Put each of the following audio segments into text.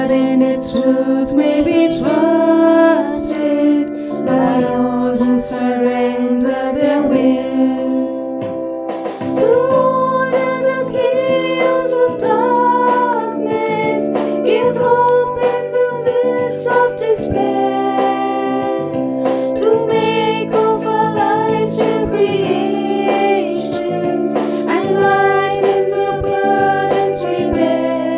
that in its truth may be trusted by all who surrender their will. To order the chaos of darkness, give hope in the midst of despair, to make of our lives new creations and lighten the burdens we bear.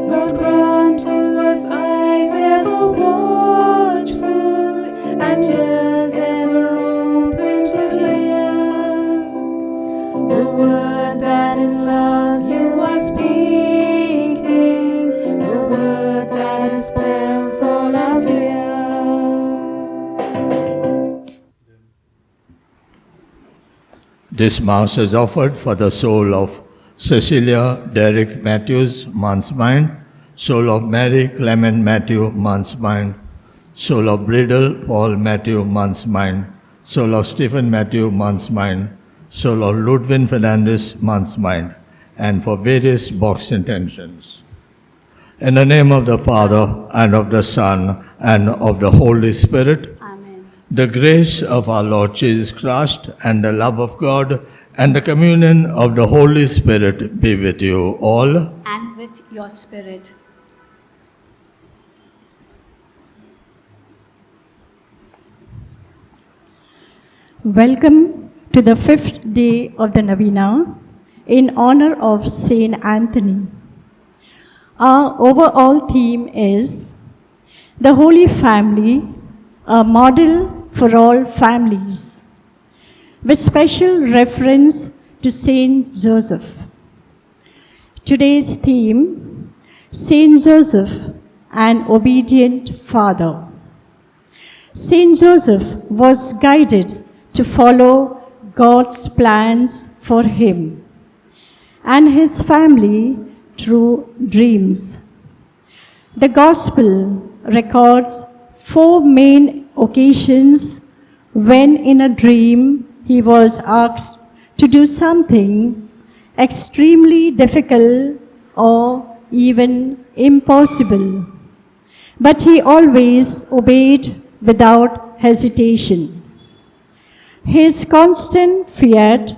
Lord, grant to us eyes ever watchful and ears ever open to hear the word that in love you are speaking, the word that dispels all our fear. This Mass is offered for the soul of Cecilia Derrick Matthews, Mansmind, soul of Mary Clement Matthew, Mansmind, soul of Bridal Paul Matthew, Mansmind, soul of Stephen Matthew, Mansmind, soul of Ludwin Fernandez, Mansmind, and for various box intentions. In the name of the Father, and of the Son, and of the Holy Spirit, Amen. the grace of our Lord Jesus Christ, and the love of God, and the communion of the Holy Spirit be with you all. And with your spirit. Welcome to the 5th day of the Novena in honor of Saint Anthony. Our overall theme is the Holy Family, a model for all families, with special reference to Saint Joseph. Today's theme, Saint Joseph, an obedient father. Saint Joseph was guided to follow God's plans for him and his family through dreams. The Gospel records 4 main occasions when in a dream he was asked to do something extremely difficult or even impossible, but he always obeyed without hesitation. His constant fiat,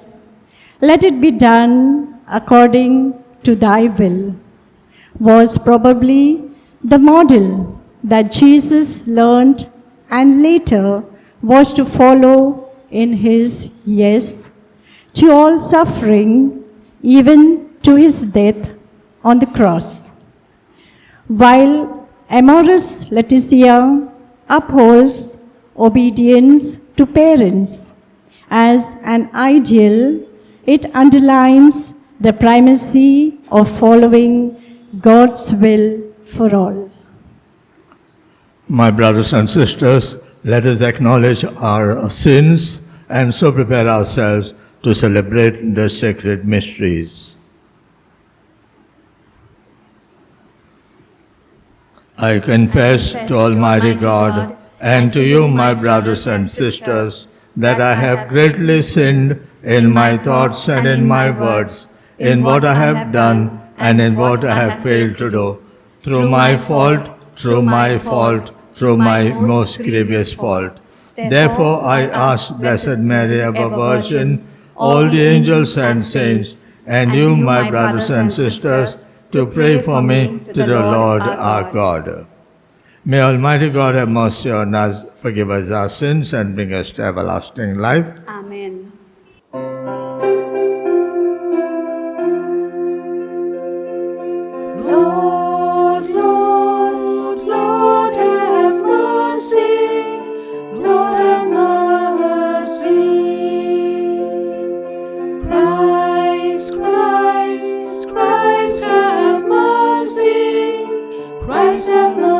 "Let it be done according to thy will," was probably the model that Jesus learned and later was to follow in his yes to all suffering, even to his death on the cross. While Amoris Laetitia upholds obedience to parents as an ideal, it underlines the primacy of following God's will for all. My brothers and sisters, let us acknowledge our sins and so prepare ourselves to celebrate the sacred mysteries. I confess to Almighty God and to you, my brothers and sisters, that I have greatly sinned in my thoughts and in my words, in what I have done and in what I have failed to do, through my fault, through my most grievous fault. Therefore I ask Blessed Mary, ever Virgin, all the angels and saints, and you, my brothers and sisters, to pray for me to the Lord our God. May Almighty God have mercy on us, forgive us our sins, and bring us to everlasting life. Amen. Lord, Lord, Lord, have mercy. Lord, have mercy. Christ, Christ, Christ, have mercy. Christ, have mercy.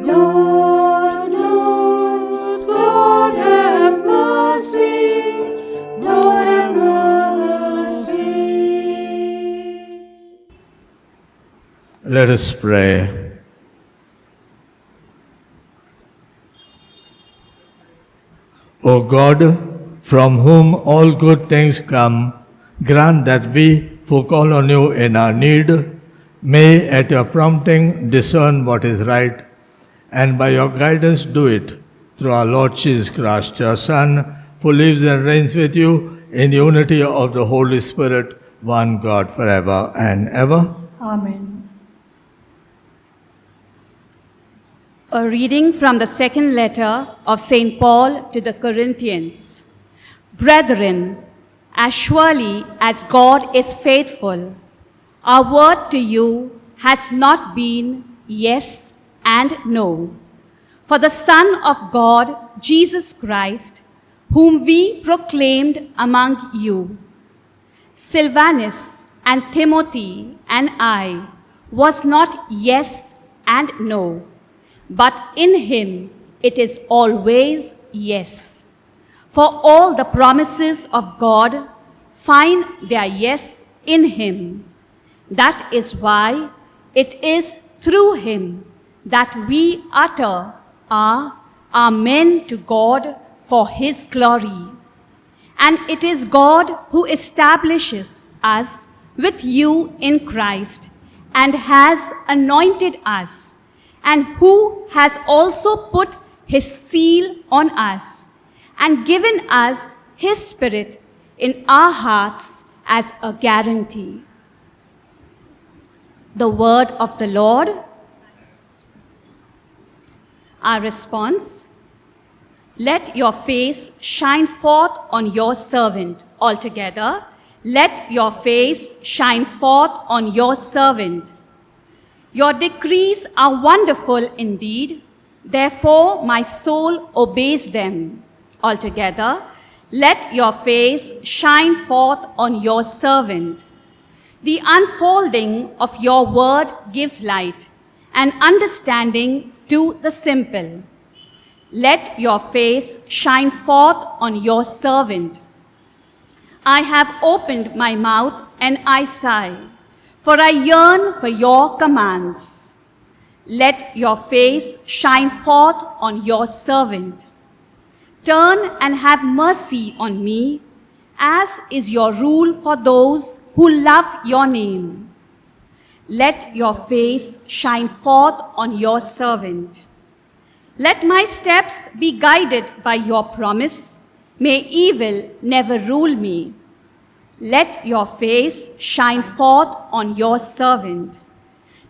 Lord, Lord, Lord, have mercy. Lord, have mercy. Let us pray. O God, from whom all good things come, grant that we, who call on you in our need, may at your prompting discern what is right, and by your guidance do it through our Lord Jesus Christ, your Son, who lives and reigns with you in unity of the Holy Spirit, one God forever and ever. Amen. A reading from the second letter of St. Paul to the Corinthians. Brethren, as surely as God is faithful, our word to you has not been yes and no. For the Son of God, Jesus Christ, whom we proclaimed among you, Silvanus and Timothy and I, was not yes and no, but in him it is always yes. For all the promises of God find their yes in him. That is why it is through him that we utter our Amen to God for his glory. And it is God who establishes us with you in Christ and has anointed us, and who has also put his seal on us and given us his Spirit in our hearts as a guarantee. The word of the Lord. Our response: let your face shine forth on your servant. Altogether, let your face shine forth on your servant. Your decrees are wonderful indeed, therefore my soul obeys them. Altogether, let your face shine forth on your servant. The unfolding of your word gives light and understanding to the simple. Let your face shine forth on your servant. I have opened my mouth and I sigh, for I yearn for your commands. Let your face shine forth on your servant. Turn and have mercy on me, as is your rule for those who love your name. Let your face shine forth on your servant. Let my steps be guided by your promise. May evil never rule me. Let your face shine forth on your servant.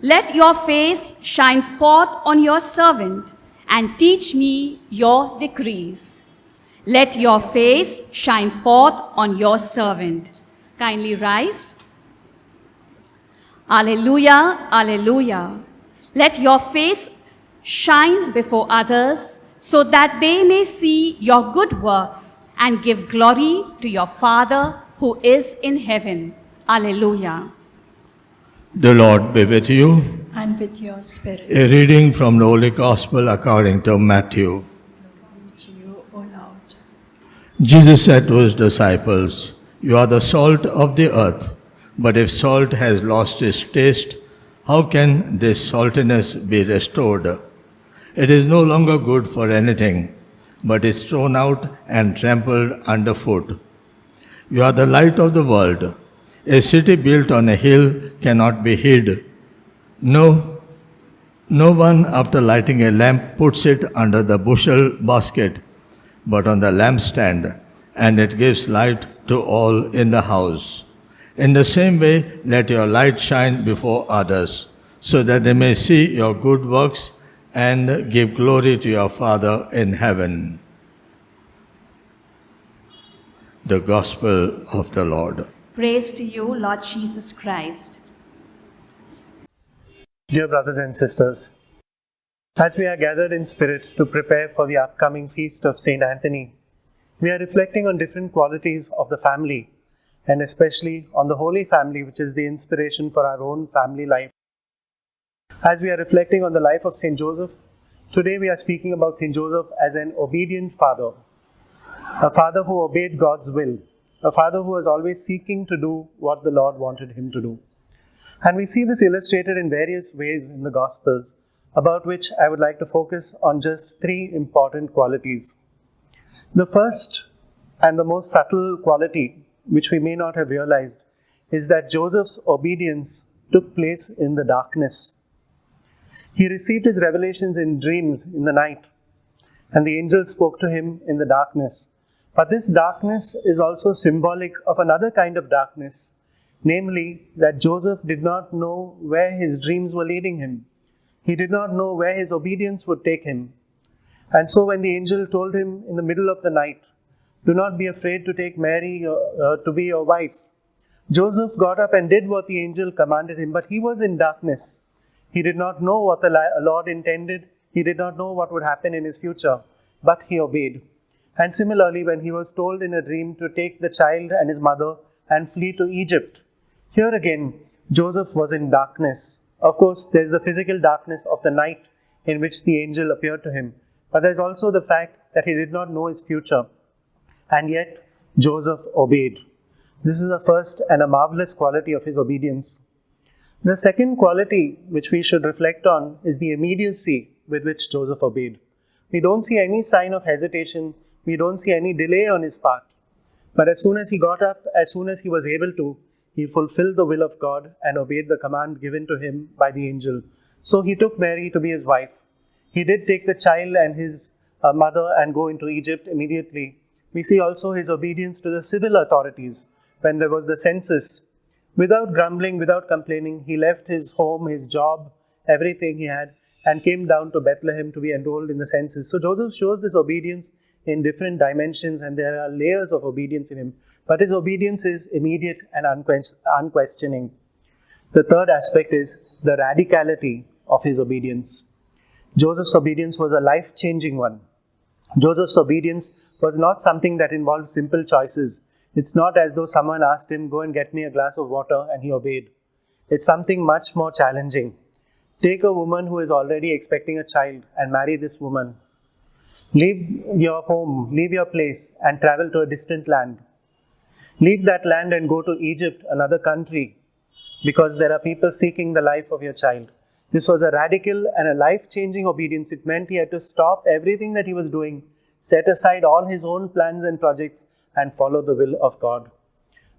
Let your face shine forth on your servant and teach me your decrees. Let your face shine forth on your servant. Kindly rise. Alleluia, alleluia. Let your face shine before others so that they may see your good works and give glory to your Father who is in heaven. Alleluia. The Lord be with you. And with your spirit. A reading from the Holy Gospel according to Matthew. To you, O Lord. Jesus said to his disciples, "You are the salt of the earth, but if salt has lost its taste, how can this saltiness be restored? It is no longer good for anything, but is thrown out and trampled underfoot. You are the light of the world. A city built on a hill cannot be hid. No one after lighting a lamp puts it under the bushel basket, but on the lampstand, and it gives light to all in the house. In the same way, let your light shine before others, so that they may see your good works and give glory to your Father in heaven." The Gospel of the Lord. Praise to you, Lord Jesus Christ. Dear brothers and sisters, as we are gathered in spirit to prepare for the upcoming feast of Saint Anthony, we are reflecting on different qualities of the family, and especially on the Holy Family, which is the inspiration for our own family life. As we are reflecting on the life of Saint Joseph, today we are speaking about Saint Joseph as an obedient father, a father who obeyed God's will, a father who was always seeking to do what the Lord wanted him to do. And we see this illustrated in various ways in the Gospels, about which I would like to focus on just three important qualities. The first and the most subtle quality, which we may not have realized, is that Joseph's obedience took place in the darkness. He received his revelations in dreams in the night, and the angel spoke to him in the darkness. But this darkness is also symbolic of another kind of darkness, namely that Joseph did not know where his dreams were leading him. He did not know where his obedience would take him. And so when the angel told him in the middle of the night, "Do not be afraid to take Mary to be your wife," Joseph got up and did what the angel commanded him, but he was in darkness. He did not know what the Lord intended. He did not know what would happen in his future, but he obeyed. And similarly, when he was told in a dream to take the child and his mother and flee to Egypt, here again, Joseph was in darkness. Of course, there's the physical darkness of the night in which the angel appeared to him, but there's also the fact that he did not know his future, and yet Joseph obeyed. This is a first and a marvelous quality of his obedience. The second quality which we should reflect on is the immediacy with which Joseph obeyed. We don't see any sign of hesitation. We don't see any delay on his part. But as soon as he got up, as soon as he was able to, he fulfilled the will of God and obeyed the command given to him by the angel. So he took Mary to be his wife. He did take the child and his mother and go into Egypt immediately. We see also his obedience to the civil authorities when there was the census. Without grumbling, without complaining, he left his home, his job, everything he had, and came down to Bethlehem to be enrolled in the census. So Joseph shows this obedience in different dimensions, and there are layers of obedience in him. But his obedience is immediate and unquestioning. The third aspect is the radicality of his obedience. Joseph's obedience was a life-changing one. Joseph's obedience was not something that involved simple choices. It's not as though someone asked him, "Go and get me a glass of water," and he obeyed. It's something much more challenging. Take a woman who is already expecting a child and marry this woman. Leave your home, leave your place, and travel to a distant land. Leave that land and go to Egypt, another country, because there are people seeking the life of your child. This was a radical and a life-changing obedience. It meant he had to stop everything that he was doing, set aside all his own plans and projects, and follow the will of God.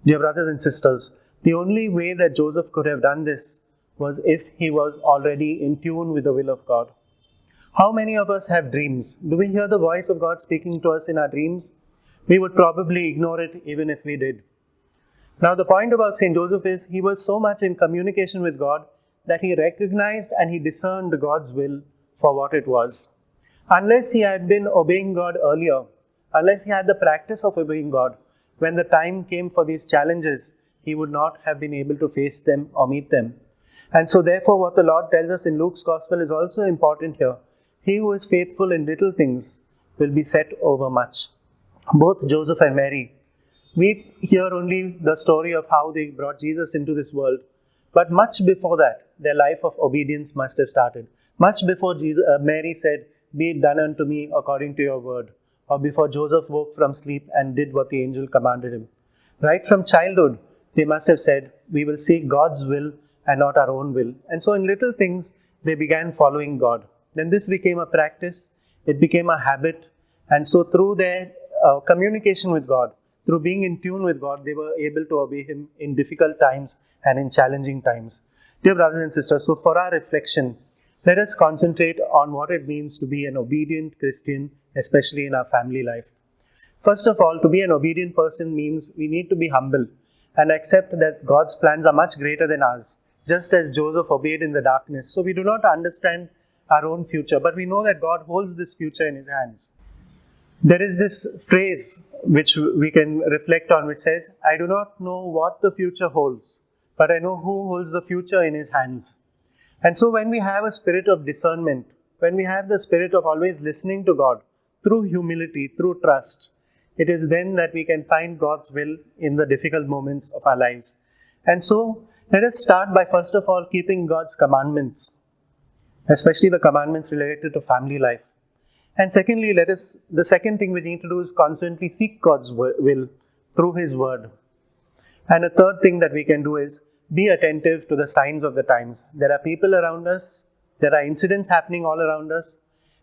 Dear brothers and sisters, the only way that Joseph could have done this was if he was already in tune with the will of God. How many of us have dreams? Do we hear the voice of God speaking to us in our dreams? We would probably ignore it even if we did. Now the point about St. Joseph is he was so much in communication with God that he recognized and he discerned God's will for what it was. Unless he had been obeying God earlier, unless he had the practice of obeying God, when the time came for these challenges, he would not have been able to face them or meet them. And so therefore what the Lord tells us in Luke's Gospel is also important here. He who is faithful in little things will be set over much. Both Joseph and Mary, we hear only the story of how they brought Jesus into this world. But much before that, their life of obedience must have started. Much before Mary said, "Be it done unto me according to your word," or before Joseph woke from sleep and did what the angel commanded him. Right from childhood, they must have said, "We will seek God's will and not our own will." And so in little things, they began following God. Then this became a practice, it became a habit, and so through their communication with God, through being in tune with God, they were able to obey Him in difficult times and in challenging times. Dear brothers and sisters, so for our reflection, let us concentrate on what it means to be an obedient Christian, especially in our family life. First of all, to be an obedient person means we need to be humble and accept that God's plans are much greater than ours, just as Joseph obeyed in the darkness. So we do not understand our own future, but we know that God holds this future in His hands. There is this phrase which we can reflect on, which says, "I do not know what the future holds, but I know who holds the future in His hands." And so when we have a spirit of discernment, when we have the spirit of always listening to God through humility, through trust, it is then that we can find God's will in the difficult moments of our lives. And so let us start by first of all keeping God's commandments, especially the commandments related to family life. And secondly, the second thing we need to do is constantly seek God's will through His word. And a third thing that we can do is be attentive to the signs of the times. There are people around us, there are incidents happening all around us,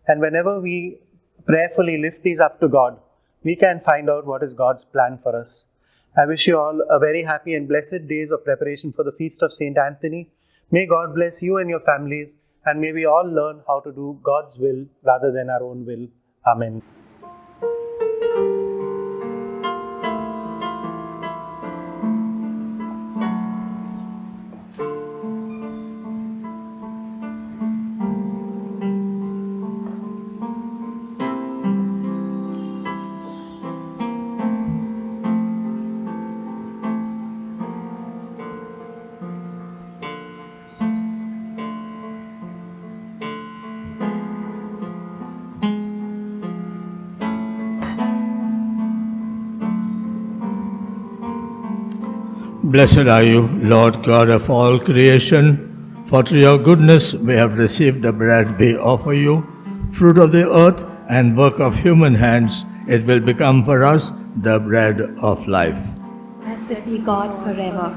and whenever we prayerfully lift these up to God, we can find out what is God's plan for us. I wish you all a very happy and blessed days of preparation for the feast of Saint Anthony. May God bless you and your families, and may we all learn how to do God's will rather than our own will. Amen. Blessed are you, Lord God of all creation, for through your goodness we have received the bread we offer you, fruit of the earth and work of human hands. It will become for us the bread of life. Blessed be God forever.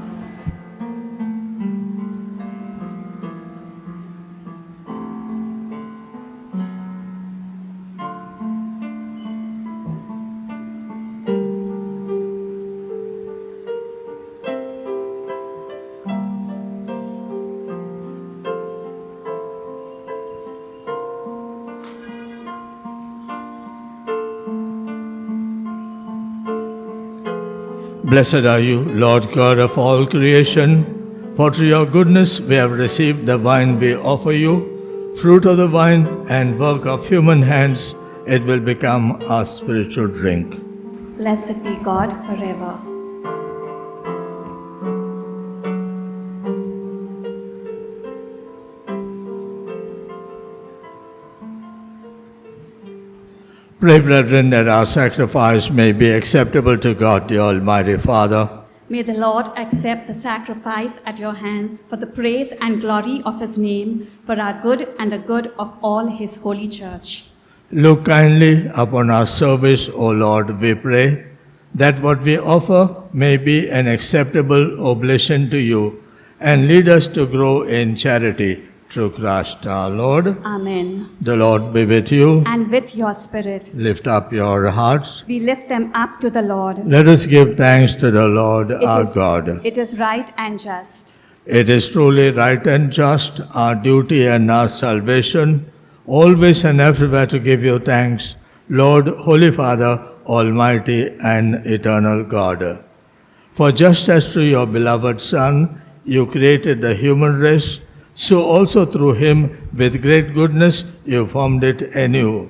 Blessed are you, Lord God of all creation, for through your goodness we have received the wine we offer you, fruit of the vine and work of human hands. It will become our spiritual drink. Blessed be God forever. Pray, brethren, that our sacrifice may be acceptable to God, the Almighty Father. May the Lord accept the sacrifice at your hands for the praise and glory of his name, for our good and the good of all his holy church. Look kindly upon our service, O Lord, we pray, that what we offer may be an acceptable oblation to you, and lead us to grow in charity through Christ our Lord. Amen. The Lord be with you. And with your spirit, Lift up your hearts. we lift them up to the Lord. Let us give thanks to the Lord our God. It is right and just. It is truly right and just, our duty and our salvation, always and everywhere to give you thanks, Lord, Holy Father, Almighty and eternal God. For just as through your beloved Son you created the human race, so also through him with great goodness you formed it anew.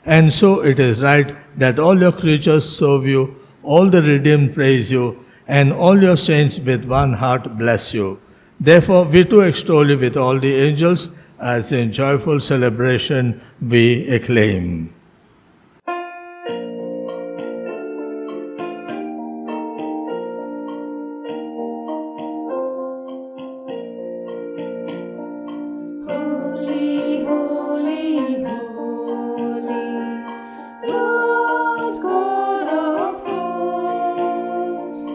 And so it is right that all your creatures serve you, all the redeemed praise you, and all your saints with one heart bless you. Therefore we too extol you with all the angels, as in joyful celebration we acclaim. Holy, holy, holy, Lord God of hosts,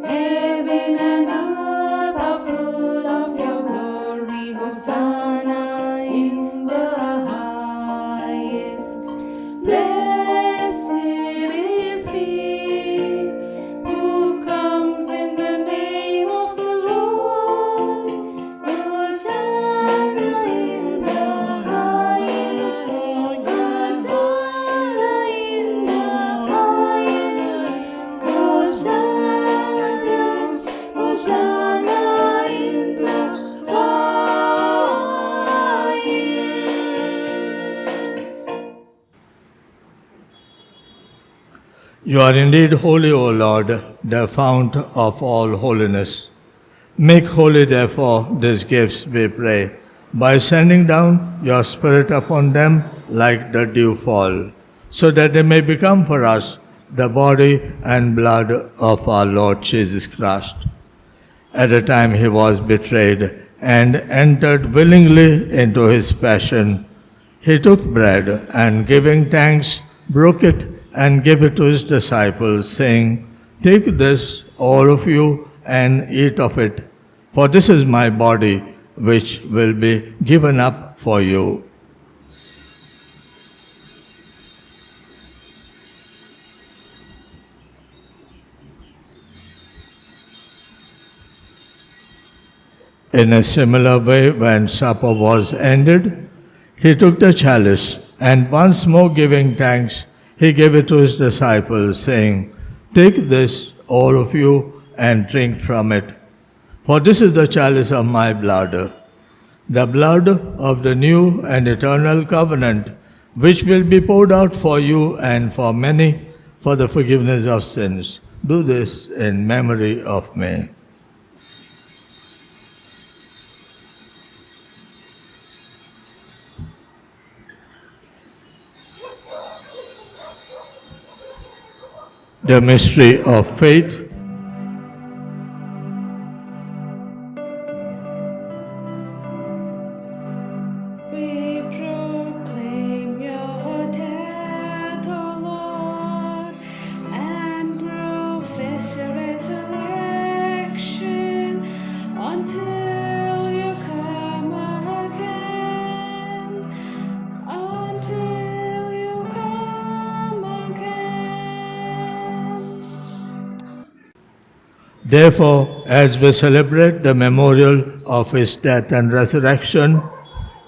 heaven and earth are full of your glory. Hosanna in the highest. Blessed is he who comes in the name of the Lord. Hosanna in the highest. Hosanna in the highest. Hosanna, Hosanna in the highest. You are indeed holy, O Lord, the fount of all holiness. Make holy, therefore, these gifts, we pray, by sending down your Spirit upon them like the dewfall, so that they may become for us the body and blood of our Lord Jesus Christ. At the time he was betrayed and entered willingly into his passion, he took bread and, giving thanks, broke it and gave it to his disciples, saying, "Take this, all of you, and eat of it, for this is my body, which will be given up for you." In a similar way, when supper was ended, he took the chalice, and once more giving thanks, he gave it to his disciples, saying, "Take this, all of you, and drink from it. For this is the chalice of my blood, the blood of the new and eternal covenant, which will be poured out for you and for many for the forgiveness of sins. Do this in memory of me." The mystery of faith. We proclaim your death, O Lord, and profess your resurrection until you come again. Until you come again. Therefore, as we celebrate the memorial of his death and resurrection,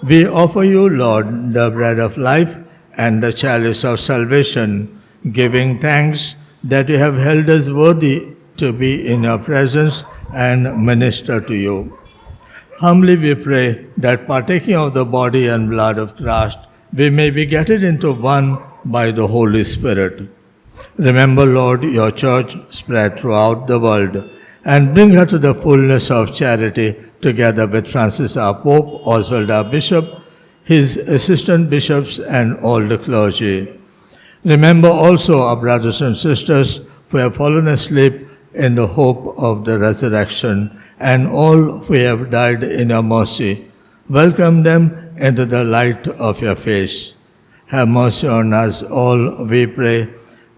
we offer you, Lord, the bread of life and the chalice of salvation, giving thanks that you have held us worthy to be in your presence and minister to you. Humbly we pray that partaking of the body and blood of Christ, we may be gathered into one by the Holy Spirit. Remember, Lord, your church spread throughout the world, and bring her to the fullness of charity, together with Francis our Pope, Oswald our Bishop, his assistant bishops, and all the clergy. Remember also our brothers and sisters who have fallen asleep in the hope of the resurrection, and all who have died in your mercy. Welcome them into the light of your face. Have mercy on us all, we pray,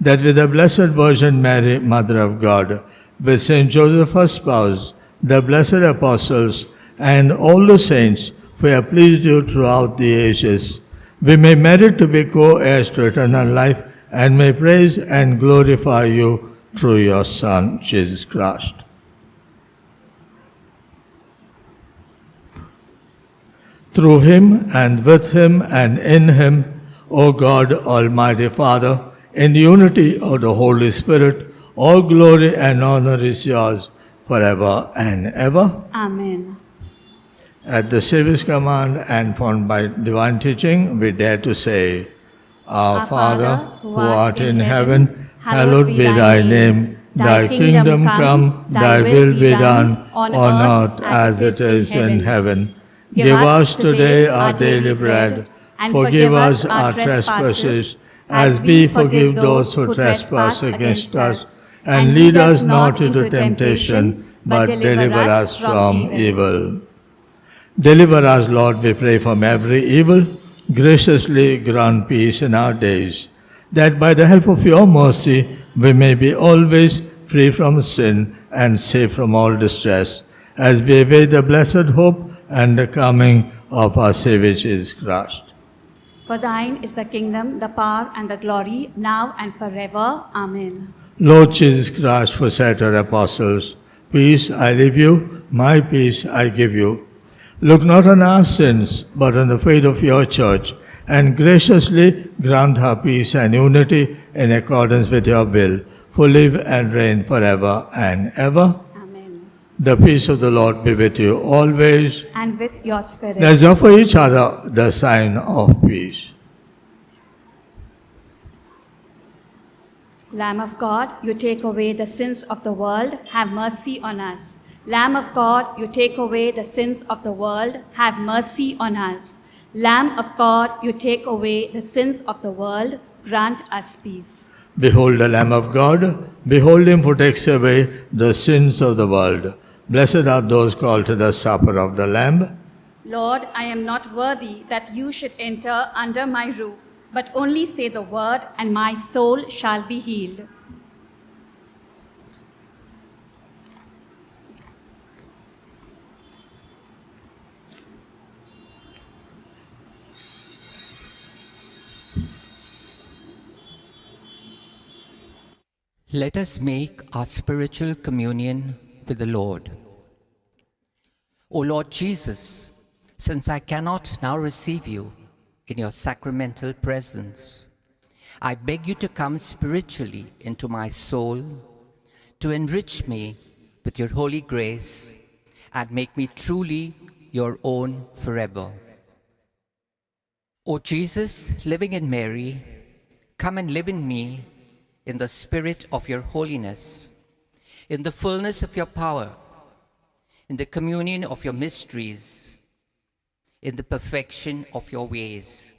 that with the Blessed Virgin Mary, Mother of God, with Saint Joseph, her spouse, the blessed apostles, and all the saints who have pleased you throughout the ages, we may merit to be co-heirs to eternal life, and may praise and glorify you through your Son, Jesus Christ. Through him, and with him, and in him, O God, Almighty Father, in the unity of the Holy Spirit, all glory and honor is yours forever and ever. Amen. At the Saviour's command and formed by divine teaching, we dare to say, Our Father, who art in heaven, hallowed be thy name. Thy kingdom come, thy will be done, on earth as it is in heaven. Give us today our daily bread, and forgive us our trespasses, as we forgive those who trespass against us. And lead us not into temptation, but deliver us from evil. Deliver us, Lord, we pray, from every evil. Graciously grant peace in our days, that by the help of your mercy we may be always free from sin and safe from all distress, as we await the blessed hope and the coming of our Savior Jesus Christ. For thine is the kingdom, the power, and the glory, now and forever. Amen. Lord Jesus Christ, who said to our apostles, Peace I leave you, my peace I give you. Look not on our sins, but on the faith of your church, and graciously grant her peace and unity in accordance with your will, who live and reign forever and ever. Amen. The peace of the Lord be with you always. And with your spirit. Let's offer each other the sign of peace. Lamb of God, you take away the sins of the world, have mercy on us. Lamb of God, you take away the sins of the world, have mercy on us. Lamb of God, you take away the sins of the world, grant us peace. Behold the Lamb of God, behold him who takes away the sins of the world. Blessed are those called to the supper of the Lamb. Lord, I am not worthy that you should enter under my roof, but only say the word, and my soul shall be healed. Let us make our spiritual communion with the Lord. O Lord Jesus, since I cannot now receive you in your sacramental presence, I beg you to come spiritually into my soul, to enrich me with your holy grace and make me truly your own forever. O Jesus, living in Mary, come and live in me in the spirit of your holiness, in the fullness of your power, in the communion of your mysteries, in the perfection of your ways.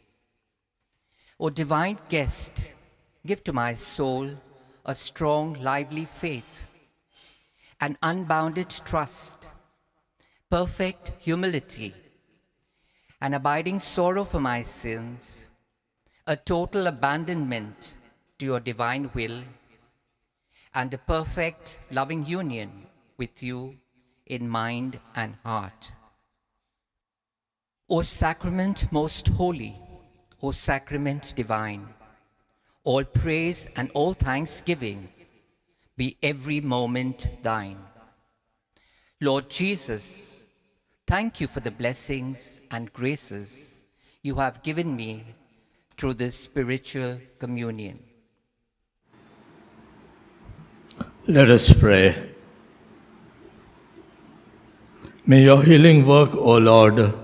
O divine guest, give to my soul a strong, lively faith, an unbounded trust, perfect humility, an abiding sorrow for my sins, a total abandonment to your divine will, and a perfect loving union with you in mind and heart. O sacrament most holy, O sacrament divine, all praise and all thanksgiving be every moment thine. Lord Jesus, thank you for the blessings and graces you have given me through this spiritual communion. Let us pray. May your healing work, O Lord,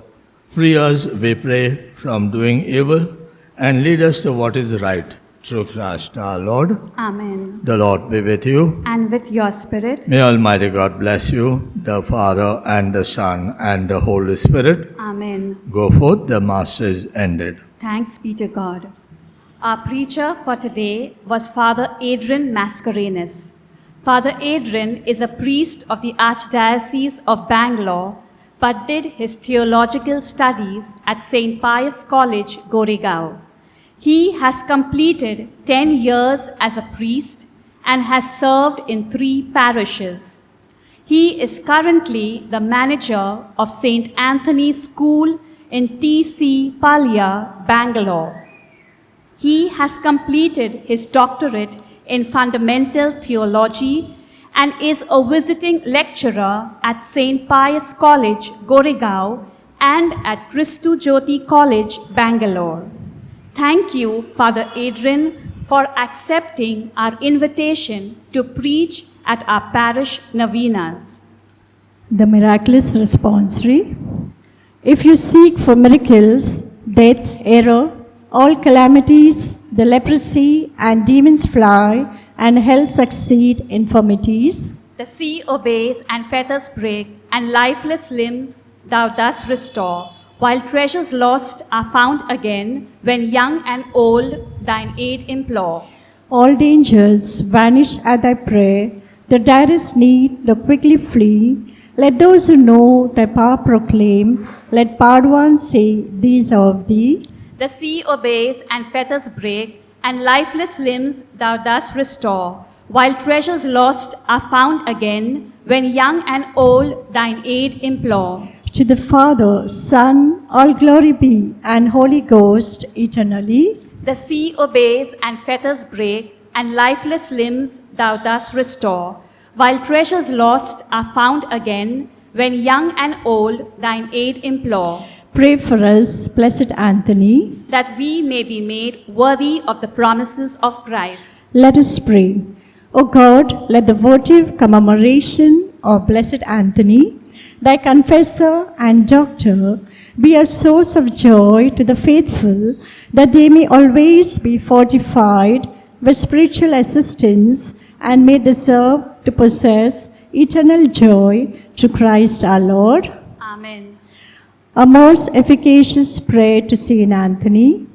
free us, we pray, from doing evil and lead us to what is right. Through Christ our Lord. Amen. The Lord be with you. And with your spirit. May Almighty God bless you, the Father and the Son and the Holy Spirit. Amen. Go forth, the Mass is ended. Thanks be to God. Our preacher for today was Father Adrian Mascarenhas. Father Adrian is a priest of the Archdiocese of Bangalore, but did his theological studies at St. Pius College, Goregaon. He has completed 10 years as a priest and has served in 3 parishes. He is currently the manager of St. Anthony's School in T.C. Palya, Bangalore. He has completed his doctorate in fundamental theology and is a visiting lecturer at St. Pius College, Goregaon, and at Christu Jyoti College, Bangalore. Thank you, Father Adrian, for accepting our invitation to preach at our parish novenas. The miraculous responsory. If you seek for miracles, death, error, all calamities, the leprosy and demons fly, and hell succeed infirmities. The sea obeys and fetters break, and lifeless limbs thou dost restore, while treasures lost are found again, when young and old thine aid implore. All dangers vanish at thy prayer, the direst need do quickly flee. Let those who know thy power proclaim, let Padwan say, these are of thee. The sea obeys and fetters break, and lifeless limbs thou dost restore, while treasures lost are found again, when young and old thine aid implore. To the Father, Son, all glory be, and Holy Ghost eternally. The sea obeys and fetters break, and lifeless limbs thou dost restore, while treasures lost are found again, when young and old thine aid implore. Pray for us, Blessed Anthony, that we may be made worthy of the promises of Christ. Let us pray. O God, let the votive commemoration of Blessed Anthony, thy confessor and doctor, be a source of joy to the faithful, that they may always be fortified with spiritual assistance and may deserve to possess eternal joy through Christ our Lord. Amen. A most efficacious prayer to Saint Anthony.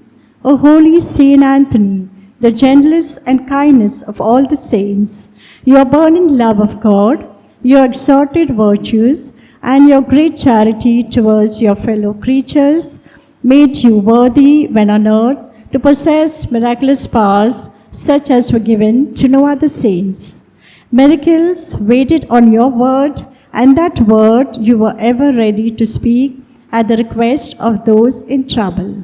O holy Saint Anthony, the gentleness and kindness of all the saints, your burning love of God, your exalted virtues, and your great charity towards your fellow creatures made you worthy when on earth to possess miraculous powers such as were given to no other saints. Miracles waited on your word, and that word you were ever ready to speak at the request of those in trouble.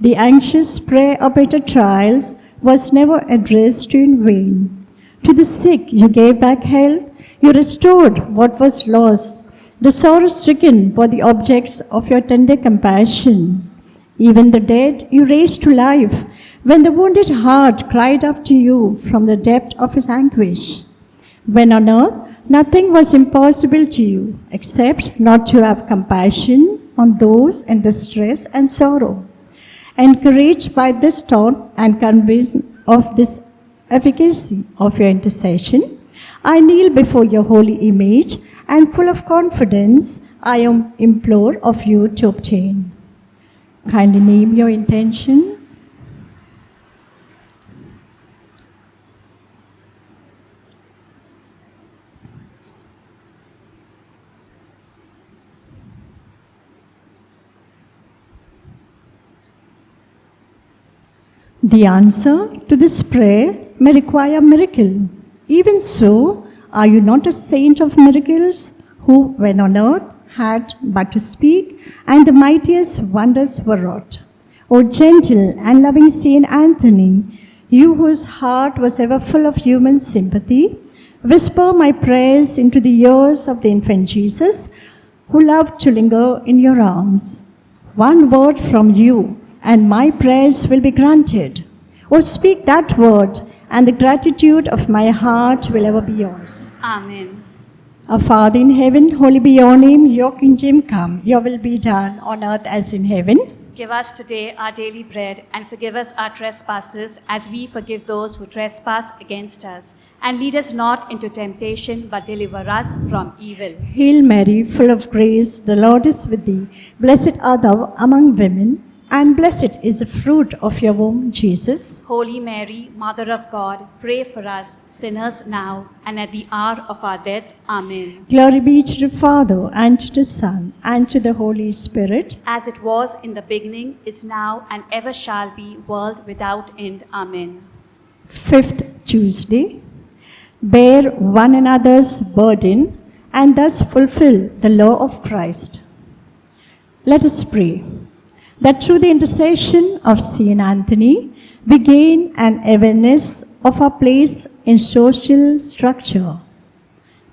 The anxious prayer of better trials was never addressed to in vain. To the sick you gave back health, you restored what was lost, the sorrow-stricken for the objects of your tender compassion. Even the dead you raised to life, when the wounded heart cried up to you from the depth of its anguish. When on earth nothing was impossible to you, except not to have compassion on those in distress and sorrow. Encouraged by this thought and convinced of this efficacy of your intercession, I kneel before your holy image, and full of confidence, I implore of you to obtain. Kindly name your intentions. The answer to this prayer may require a miracle. Even so, are you not a saint of miracles, who, when on earth, had but to speak, and the mightiest wonders were wrought? O gentle and loving Saint Anthony, you whose heart was ever full of human sympathy, whisper my prayers into the ears of the infant Jesus, who loved to linger in your arms. One word from you, and my prayers will be granted. O speak that word, and the gratitude of my heart will ever be yours. Amen. Our Father in heaven, holy be your name, your kingdom come, your will be done on earth as in heaven. Give us today our daily bread, and forgive us our trespasses, as we forgive those who trespass against us. And lead us not into temptation, but deliver us from evil. Hail Mary, full of grace, the Lord is with thee. Blessed art thou among women, and blessed is the fruit of your womb, Jesus. Holy Mary, Mother of God, pray for us, sinners now and at the hour of our death. Amen. Glory be to the Father, and to the Son, and to the Holy Spirit. As it was in the beginning, is now, and ever shall be, world without end. Amen. Fifth Tuesday. Bear one another's burden, and thus fulfill the law of Christ. Let us pray that through the intercession of Saint Anthony, we gain an awareness of our place in social structure.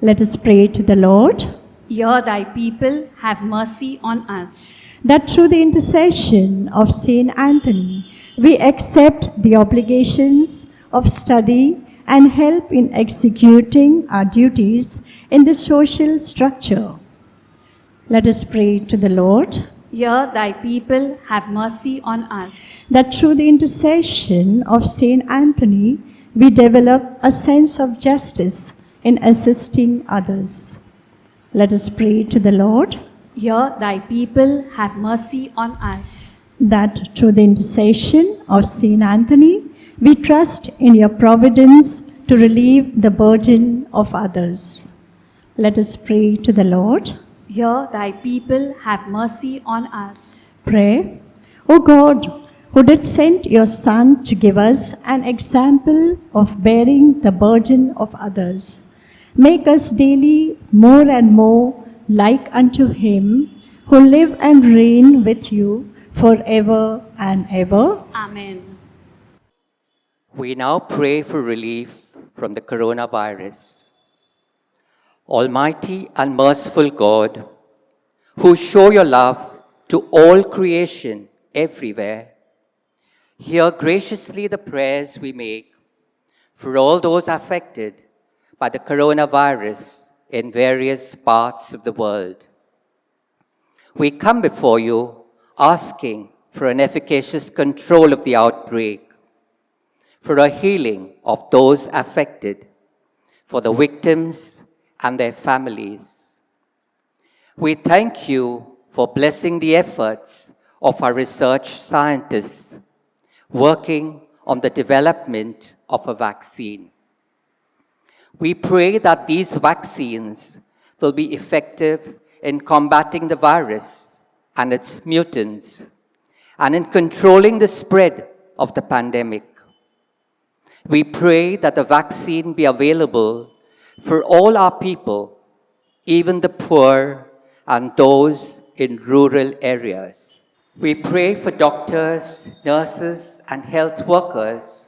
Let us pray to the Lord. Hear thy people, have mercy on us. That through the intercession of Saint Anthony, we accept the obligations of study and help in executing our duties in the social structure. Let us pray to the Lord. Hear thy people, have mercy on us. That through the intercession of Saint Anthony, we develop a sense of justice in assisting others. Let us pray to the Lord. Hear thy people, have mercy on us. That through the intercession of Saint Anthony, we trust in your providence to relieve the burden of others. Let us pray to the Lord. Hear thy people, have mercy on us. Pray. O God, who did send your Son to give us an example of bearing the burden of others, make us daily more and more like unto him, who live and reign with you forever and ever. Amen. We now pray for relief from the coronavirus. Almighty and merciful God, who show your love to all creation everywhere, hear graciously the prayers we make for all those affected by the coronavirus in various parts of the world. We come before you asking for an efficacious control of the outbreak, for a healing of those affected, for the victims and their families. We thank you for blessing the efforts of our research scientists working on the development of a vaccine. We pray that these vaccines will be effective in combating the virus and its mutants, and in controlling the spread of the pandemic. We pray that the vaccine be available for all our people, even the poor and those in rural areas. We pray for doctors, nurses, and health workers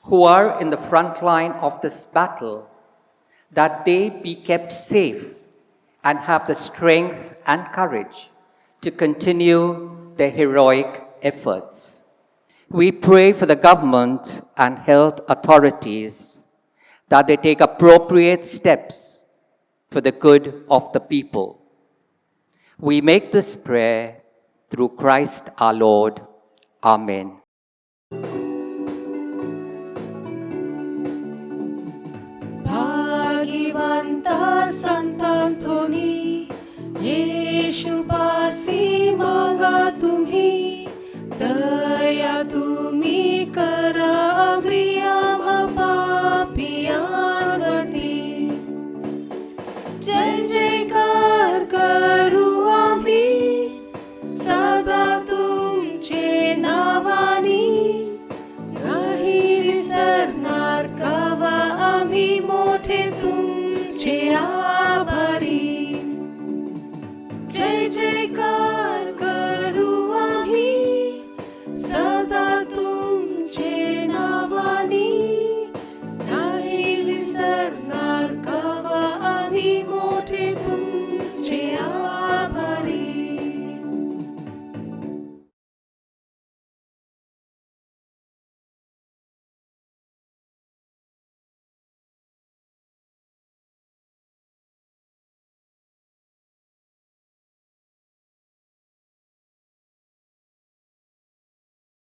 who are in the front line of this battle, that they be kept safe and have the strength and courage to continue their heroic efforts. We pray for the government and health authorities that they take appropriate steps for the good of the people. We make this prayer through Christ our Lord. Amen. भाग्यवन्ता Sant अन्तोनी, Yeshu